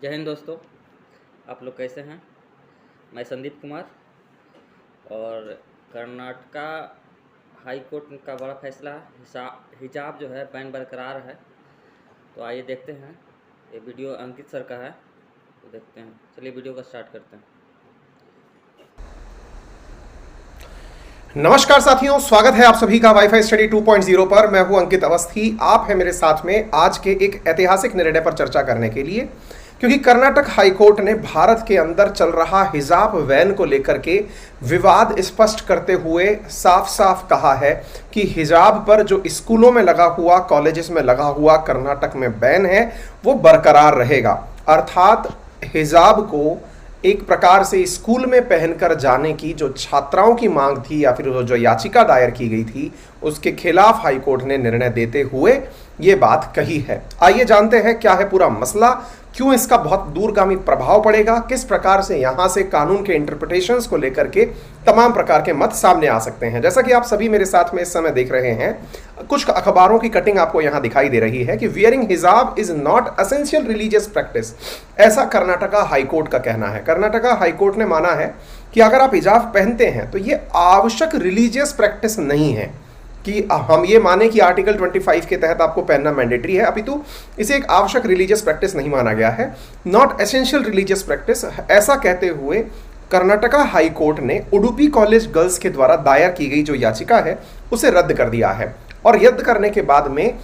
जय हिंद दोस्तों, आप लोग कैसे हैं। मैं संदीप कुमार। और कर्नाटका हाई कोर्ट का बड़ा फैसला हिजाब जो है बैन बरकरार है। तो आइए देखते हैं। ये वीडियो अंकित सर का है, तो देखते हैं। चलिए वीडियो का स्टार्ट करते हैं। नमस्कार साथियों, स्वागत है आप सभी का वाईफाई स्टडी 2.0 पर। मैं हूं अंकित अवस्थी। आप हैं मेरे साथ में आज के एक ऐतिहासिक निर्णय पर चर्चा करने के लिए, क्योंकि कर्नाटक हाईकोर्ट ने भारत के अंदर चल रहा हिजाब बैन को लेकर के विवाद स्पष्ट करते हुए साफ साफ कहा है कि हिजाब पर जो स्कूलों में लगा हुआ, कॉलेजेस में लगा हुआ कर्नाटक में बैन है वो बरकरार रहेगा। अर्थात हिजाब को एक प्रकार से स्कूल में पहनकर जाने की जो छात्राओं की मांग थी या फिर जो याचिका दायर की गई थी, उसके खिलाफ हाईकोर्ट ने निर्णय देते हुए ये बात कही है। आइए जानते हैं क्या है पूरा मसला, क्यों इसका बहुत दूरगामी प्रभाव पड़ेगा, किस प्रकार से यहां से कानून के इंटरप्रिटेशंस को लेकर के तमाम प्रकार के मत सामने आ सकते हैं। जैसा कि आप सभी मेरे साथ में इस समय देख रहे हैं, कुछ अखबारों की कटिंग आपको यहां दिखाई दे रही है कि वियरिंग हिजाब is not essential religious practice, ऐसा कर्नाटका हाईकोर्ट का कहना है। कर्नाटका हाईकोर्ट ने माना है कि अगर आप हिजाब पहनते हैं तो ये आवश्यक रिलीजियस प्रैक्टिस नहीं है कि हम ये माने कि आर्टिकल 25 के तहत आपको पहनना मैंडेटरी है, अपितु इसे एक आवश्यक रिलीजियस प्रैक्टिस नहीं माना गया है, नॉट एसेंशियल रिलीजियस प्रैक्टिस। ऐसा कहते हुए कर्नाटका हाई कोर्ट ने उडुपी कॉलेज गर्ल्स के द्वारा दायर की गई जो याचिका है उसे रद्द कर दिया है। और रद्द करने के बाद में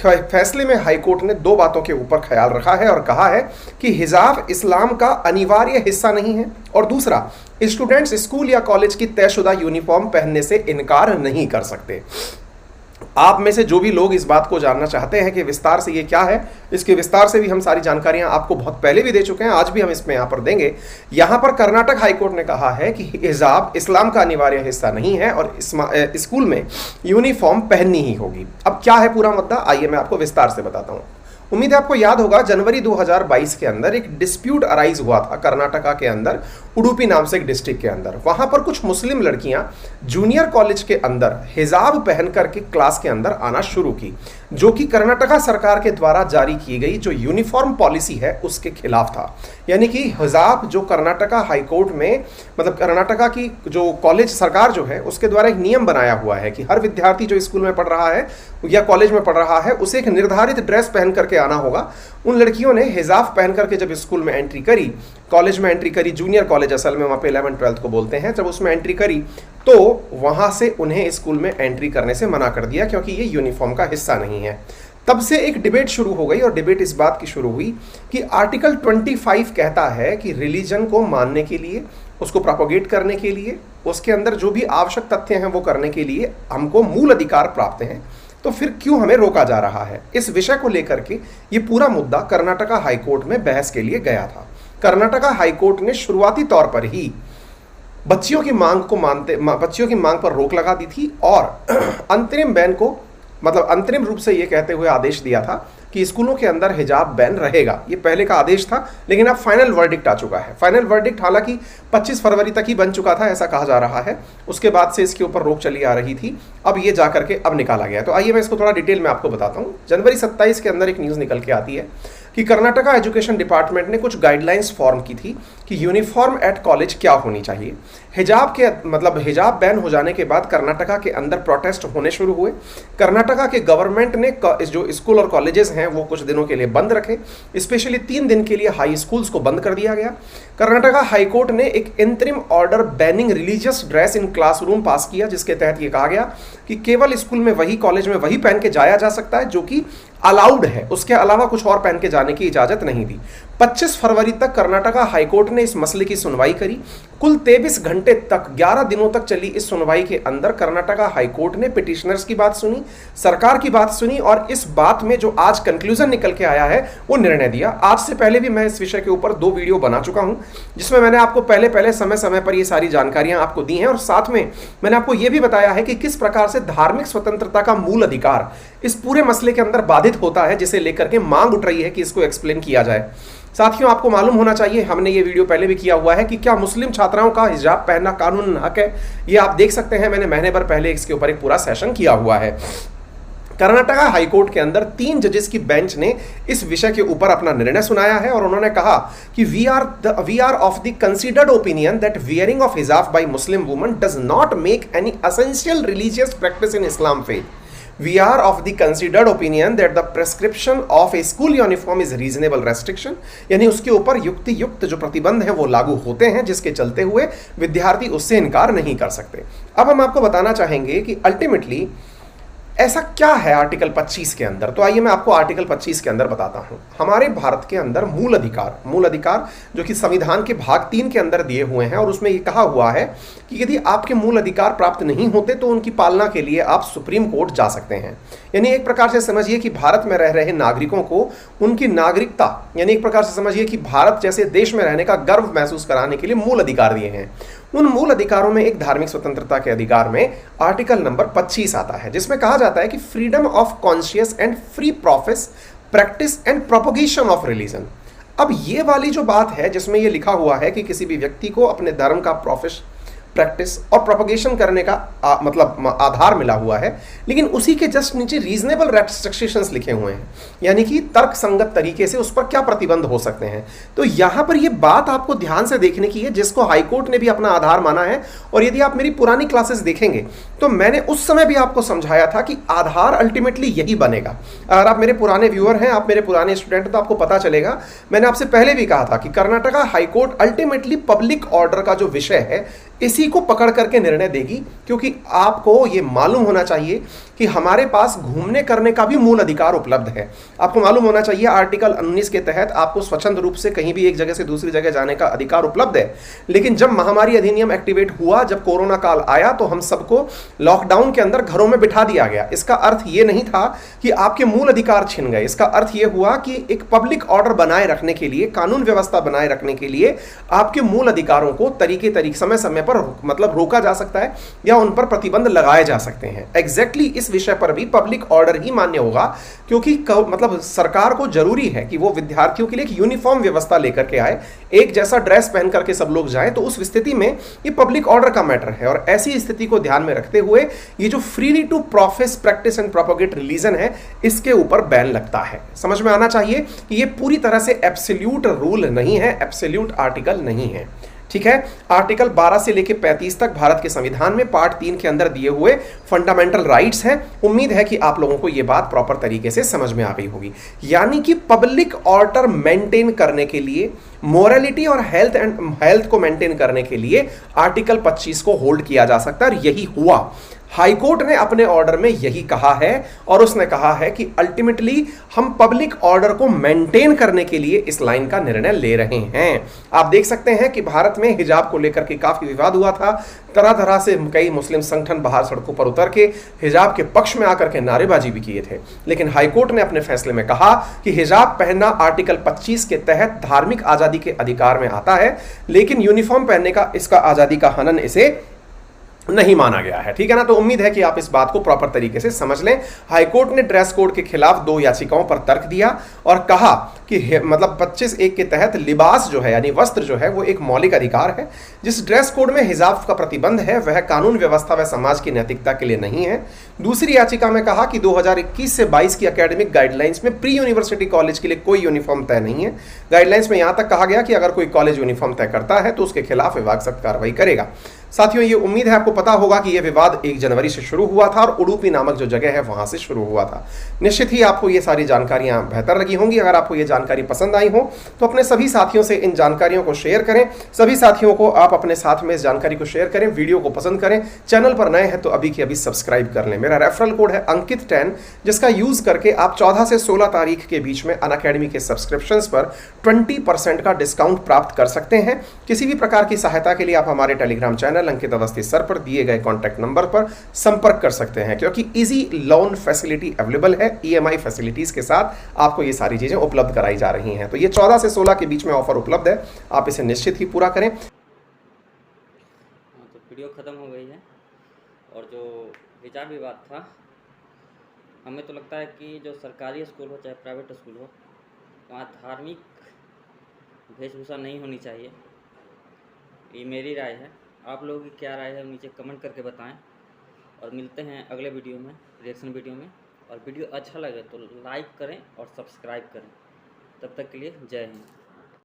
फैसले में हाईकोर्ट ने दो बातों के ऊपर ख्याल रखा है और कहा है कि हिजाब इस्लाम का अनिवार्य हिस्सा नहीं है, और दूसरा, स्टूडेंट्स स्कूल या कॉलेज की तयशुदा यूनिफॉर्म पहनने से इनकार नहीं कर सकते। आप में से जो भी लोग इस बात को जानना चाहते हैं कि विस्तार से ये क्या है, इसके विस्तार से भी हम सारी जानकारियां आपको बहुत पहले भी दे चुके हैं, आज भी हम इसमें यहां पर देंगे। यहां पर कर्नाटक हाईकोर्ट ने कहा है कि हिजाब इस्लाम का अनिवार्य हिस्सा नहीं है और स्कूल में यूनिफॉर्म पहननी ही होगी। अब क्या है पूरा मुद्दा, आइए मैं आपको विस्तार से बताता हूं। उम्मीद है आपको याद होगा, जनवरी 2022 के अंदर एक डिस्प्यूट अराइज हुआ था कर्नाटका के अंदर, उडुपी नाम से एक डिस्ट्रिक्ट के अंदर। वहां पर कुछ मुस्लिम लड़कियां जूनियर कॉलेज के अंदर हिजाब पहन करके क्लास के अंदर आना शुरू की, जो कि कर्नाटका सरकार के द्वारा जारी की गई जो यूनिफॉर्म पॉलिसी है उसके खिलाफ था। यानी कि हिजाब जो कर्नाटका हाईकोर्ट में, मतलब कर्नाटका की जो कॉलेज सरकार जो है उसके द्वारा एक नियम बनाया हुआ है कि हर विद्यार्थी जो स्कूल में पढ़ रहा है या कॉलेज में पढ़ रहा है उसे एक निर्धारित ड्रेस पहन करके आना होगा। उन लड़कियों ने हिजाब पहन करके जब स्कूल में एंट्री करी, कॉलेज में एंट्री करी, जूनियर कॉलेज असल में वहाँ पे 11th-12th को बोलते हैं, जब उसमें एंट्री करी तो वहाँ से उन्हें स्कूल में एंट्री करने से मना कर दिया क्योंकि ये यूनिफॉर्म का हिस्सा नहीं है। तब से एक डिबेट शुरू हो गई और डिबेट इस बात की शुरू हुई कि आर्टिकल 25 कहता है कि रिलीजन को मानने के लिए, उसको प्रोपोगेट करने के लिए, उसके अंदर जो भी आवश्यक तथ्य हैं वो करने के लिए हमको मूल अधिकार प्राप्त हैं, तो फिर क्यों हमें रोका जा रहा है। इस विषय को लेकर के ये पूरा मुद्दा कर्नाटका हाईकोर्ट में बहस के लिए गया था। कर्नाटका हाईकोर्ट ने शुरुआती तौर पर ही बच्चियों की मांग पर रोक लगा दी थी और अंतरिम बैन को, मतलब अंतरिम रूप से ये कहते हुए आदेश दिया था कि स्कूलों के अंदर हिजाब बैन रहेगा। ये पहले का आदेश था, लेकिन अब फाइनल वर्डिक्ट आ चुका है। फाइनल वर्डिक्ट हालांकि 25 फरवरी तक ही बन चुका था, ऐसा कहा जा रहा है। उसके बाद से इसके ऊपर रोक चली आ रही थी, अब ये जा करके अब निकाला गया। तो आइए मैं इसको थोड़ा डिटेल में आपको बताता हूँ। जनवरी 27 के अंदर एक न्यूज़ निकल के आती है कि कर्नाटका एजुकेशन डिपार्टमेंट ने कुछ गाइडलाइंस फॉर्म की थी कि यूनिफॉर्म एट कॉलेज क्या होनी चाहिए। हिजाब के मतलब हिजाब बैन हो जाने के बाद कर्नाटका के अंदर प्रोटेस्ट होने शुरू हुए। कर्नाटका के गवर्नमेंट ने जो स्कूल और कॉलेजेस हैं वो कुछ दिनों के लिए बंद रखे, स्पेशली 3 दिन के लिए हाई स्कूल्स को बंद कर दिया गया। कर्नाटका हाईकोर्ट ने एक interim order banning religious dress in classroom pass किया, जिसके तहत ये कहा गया कि केवल स्कूल में वही, कॉलेज में वही पहन के जाया जा सकता है जो कि अलाउड है, उसके अलावा कुछ और पहन के जाने की इजाजत नहीं दी। 25 फरवरी तक कर्नाटका हाईकोर्ट ने इस मसले की सुनवाई करी। कुल 23 घंटे तक, 11 दिनों तक चली इस सुनवाई के अंदर कर्नाटका हाईकोर्ट ने पिटिशनर्स की बात सुनी, सरकार की बात सुनी और इस बात में जो आज कंक्लूजन निकल के आया है वो निर्णय दिया। आज से पहले भी मैं इस विषय के ऊपर 2 वीडियो बना चुका हूं, जिसमें मैंने आपको पहले समय समय पर ये सारी जानकारियां आपको दी हैं और साथ में मैंने आपको यह भी बताया है कि किस प्रकार से धार्मिक स्वतंत्रता का मूल अधिकार इस पूरे मसले के अंदर बाधित होता है, जिसे लेकर के मांग उठ रही है कि इसको एक्सप्लेन किया जाए। साथियों, आपको मालूम होना चाहिए, हमने ये वीडियो पहले भी किया हुआ है कि क्या मुस्लिम छात्राओं का हिजाब पहनना कानून हक है। ये आप देख सकते हैं, मैंने महीने भर पहले इसके ऊपर एक पूरा सेशन किया हुआ है। कर्नाटका हाईकोर्ट के अंदर 3 जजेस की बेंच ने इस विषय के ऊपर अपना निर्णय सुनाया है और उन्होंने कहा कि we are of the considered opinion that wearing of hijab by Muslim woman does not make any essential religious practice in Islam faith. We are of the considered opinion that the prescription of a school uniform is reasonable restriction, यानी उसके ऊपर युक्त जो प्रतिबंध है वो लागू होते हैं, जिसके चलते हुए विद्यार्थी उससे इनकार नहीं कर सकते। अब हम आपको बताना चाहेंगे कि अल्टीमेटली ऐसा क्या है आर्टिकल 25 के अंदर। तो आइए मैं आपको आर्टिकल 25 के अंदर बताता हूं। हमारे भारत के अंदर मूल अधिकार जो कि संविधान के भाग 3 के अंदर दिए हुए हैं और उसमें यह कहा हुआ है कि यदि आपके मूल अधिकार प्राप्त नहीं होते तो उनकी पालना के लिए आप सुप्रीम कोर्ट जा सकते हैं। यानी एक प्रकार से समझिए कि भारत में रह रहे नागरिकों को उनकी नागरिकता, यानी एक प्रकार से समझिए कि भारत जैसे देश में रहने का गर्व महसूस कराने के लिए मूल अधिकार दिए हैं। उन मूल अधिकारों में एक धार्मिक स्वतंत्रता के अधिकार में आर्टिकल नंबर 25 आता है, जिसमें कहा जाता है कि freedom of conscious and free profess practice and propagation of religion. अब ये वाली जो बात है जिसमें ये लिखा हुआ है कि किसी भी व्यक्ति को अपने धर्म का प्रैक्टिस और प्रोपोगेशन करने का मतलब आधार मिला हुआ है, लेकिन उसी के जस्ट नीचे रीजनेबल रेस्ट्रिक्शंस लिखे हुए हैं, यानी कि तर्क संगत तरीके से उस पर क्या प्रतिबंध हो सकते हैं। तो यहां पर यह बात आपको ध्यान से देखने की है, जिसको हाईकोर्ट ने भी अपना आधार माना है। और यदि आप मेरी पुरानी क्लासेस देखेंगे तो मैंने उस समय भी आपको समझाया था कि आधार अल्टीमेटली यही बनेगा। अगर आप मेरे पुराने व्यूअर हैं, आप मेरे पुराने स्टूडेंट हैं, तो आपको पता चलेगा मैंने आपसे पहले भी कहा था कि Karnataka high court ultimately public order का जो विषय है इसी को पकड़ करके निर्णय देगी, क्योंकि आपको यह मालूम होना चाहिए कि हमारे पास घूमने करने का भी मूल अधिकार उपलब्ध है। आपको मालूम होना चाहिए आर्टिकल 19 के तहत आपको स्वच्छंद रूप से कहीं भी एक जगह से दूसरी जगह जाने का अधिकार उपलब्ध है। लेकिन जब महामारी अधिनियम एक्टिवेट हुआ, जब कोरोना काल आया, तो हम सबको लॉकडाउन के अंदर घरों में बिठा दिया गया। इसका अर्थ यह नहीं था कि आपके मूल अधिकार छिन गए। इसका अर्थ यह हुआ कि एक पब्लिक ऑर्डर बनाए रखने के लिए, कानून व्यवस्था बनाए रखने के लिए आपके मूल अधिकारों को तरीके समय समय पर मतलब रोका जा सकता है या उन पर प्रतिबंध लगाए जा सकते हैं। एग्जैक्टली इस विषय पर भी पब्लिक ऑर्डर ही मान्य होगा, क्योंकि मतलब सरकार को जरूरी है कि वो विद्यार्थियों के लिए एक यूनिफॉर्म व्यवस्था लेकर के आए, एक जैसा ड्रेस पहन करके सब लोग जाएं। तो उस स्थिति में ये पब्लिक ऑर्डर का मैटर है और ऐसी स्थिति को ध्यान में रखते हुए ये जो freely to profess practice and propagate religion है, इसके ऊपर बैन लगता है। समझ में आना चाहिए कि ये पूरी तरह से एब्सोल्यूट रूल नहीं है, एब्सोल्यूट आर्टिकल नहीं है। ठीक है, आर्टिकल 12 से लेकर 35 तक भारत के संविधान में पार्ट 3 के अंदर दिए हुए फंडामेंटल राइट्स हैं। उम्मीद है कि आप लोगों को यह बात प्रॉपर तरीके से समझ में आ गई होगी। यानी कि पब्लिक ऑर्डर मेंटेन करने के लिए, मोरालिटी और हेल्थ को मेंटेन करने के लिए आर्टिकल 25 को होल्ड किया जा सकता है और यही हुआ। हाईकोर्ट ने अपने ऑर्डर में यही कहा है और उसने कहा है कि अल्टीमेटली हम पब्लिक ऑर्डर को मेंटेन करने के लिए इस लाइन का निर्णय ले रहे हैं। आप देख सकते हैं कि भारत में हिजाब को लेकर के काफी विवाद हुआ था। तरह तरह से कई मुस्लिम संगठन बाहर सड़कों पर उतर के हिजाब के पक्ष में आकर के नारेबाजी भी किए थे, लेकिन हाईकोर्ट ने अपने फैसले में कहा कि हिजाब पहनना आर्टिकल 25 के तहत धार्मिक आजादी के अधिकार में आता है, लेकिन यूनिफॉर्म पहनने का, इसका आजादी का हनन इसे नहीं माना गया है। ठीक है ना। तो उम्मीद है कि आप इस बात को प्रॉपर तरीके से समझ लें। हाईकोर्ट ने ड्रेस कोड के खिलाफ 2 याचिकाओं पर तर्क दिया और कहा कि मतलब 25(1) के तहत लिबास जो है यानी वस्त्र जो है वो एक मौलिक अधिकार है। जिस ड्रेस कोड में हिजाब का प्रतिबंध है वह कानून व्यवस्था व समाज की नैतिकता के लिए नहीं है। दूसरी याचिका में कहा कि 2021 से 22 की एकेडमिक गाइडलाइंस में प्री यूनिवर्सिटी कॉलेज के लिए कोई यूनिफॉर्म तय नहीं है। गाइडलाइंस में यहां तक कहा गया कि अगर कोई कॉलेज यूनिफॉर्म तय करता है तो उसके खिलाफ विभाग सख्त कार्रवाई करेगा। साथियों, ये उम्मीद है आपको पता होगा कि यह विवाद 1 जनवरी से शुरू हुआ था और उडुपी नामक जो जगह है वहां से शुरू हुआ था। निश्चित ही आपको ये सारी जानकारियां बेहतर लगी होंगी। अगर आपको ये जानकारी पसंद आई हो तो अपने सभी साथियों से इन जानकारियों को शेयर करें। सभी साथियों को आप अपने साथ में इस जानकारी को शेयर करें, वीडियो को पसंद करें। चैनल पर नए हैं तो अभी के अभी सब्सक्राइब कर लें। मेरा रेफरल कोड है अंकित10, जिसका यूज करके आप 14 से 16 तारीख के बीच में अनअकैडमी के सब्सक्रिप्शंस पर 20% का डिस्काउंट प्राप्त कर सकते हैं। किसी भी प्रकार की सहायता के लिए आप हमारे टेलीग्राम चैनल अंकित अवस्थी सर पर दिए गए कॉन्टैक्ट नंबर पर संपर्क कर सकते हैं, क्योंकि इजी लोन फैसिलिटी अवेलेबल है। ईएमआई फैसिलिटीज के साथ आपको ये सारी चीजें उपलब्ध कराई जा रही हैं। तो ये 14 से 16 के बीच में ऑफर उपलब्ध है, आप इसे निश्चित ही पूरा करें। तो वीडियो खत्म हो गई है और जो हिजाब विवाद था, हमें तो लगता है कि जो सरकारी स्कूल हो चाहे प्राइवेट स्कूल हो, वहाँ धार्मिक वेशभूषा नहीं होनी चाहिए। ये मेरी राय है। आप लोगों की क्या राय है नीचे कमेंट करके बताएं और मिलते हैं अगले वीडियो में, रिएक्शन वीडियो में। और वीडियो अच्छा लगे तो लाइक करें और सब्सक्राइब करें। तब तक के लिए जय हिंद।